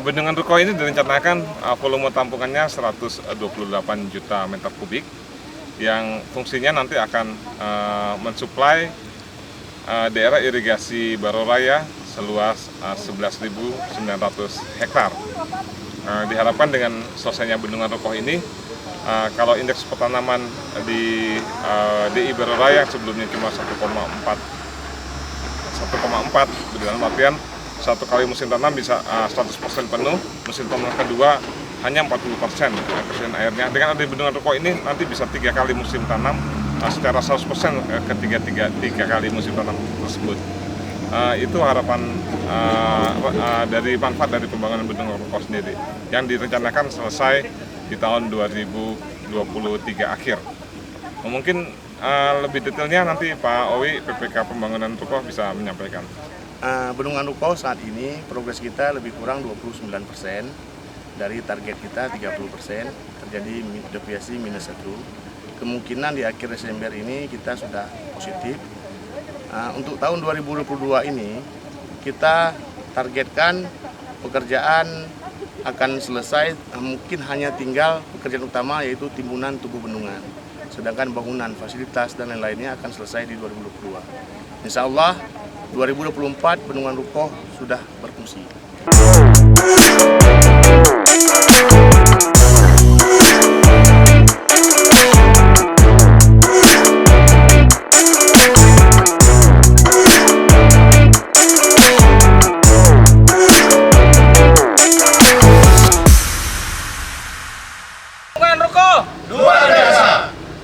Bendungan Rukoh ini direncanakan volume tampungannya 128 juta meter kubik yang fungsinya nanti akan mensuplai daerah irigasi Baroraya seluas 11.900 hektar. Diharapkan dengan selesainya Bendungan Rukoh ini, kalau indeks pertanaman di DI Baroraya sebelumnya cuma 1,4, dalam artian satu kali musim tanam bisa 100% penuh, musim tanam kedua hanya 40% kesediaan airnya. Dengan ada Bendungan Rukoh ini nanti bisa 3 kali musim tanam secara 100% tiga kali musim tanam tersebut. Itu harapan dari manfaat dari pembangunan Bendungan Rukoh sendiri yang direncanakan selesai di tahun 2023 akhir. Mungkin lebih detailnya nanti Pak Owi, PPK Pembangunan Rukoh bisa menyampaikan. Bendungan Rukoh saat ini progres kita lebih kurang 29%, dari target kita 30%, terjadi deviasi -1. Kemungkinan di akhir Desember ini kita sudah positif. Untuk tahun 2022 ini kita targetkan pekerjaan akan selesai, mungkin hanya tinggal pekerjaan utama yaitu timbunan tubuh bendungan. Sedangkan bangunan, fasilitas dan lain-lainnya akan selesai di 2022. Insya Allah 2024 Bendungan Rukoh sudah berfungsi.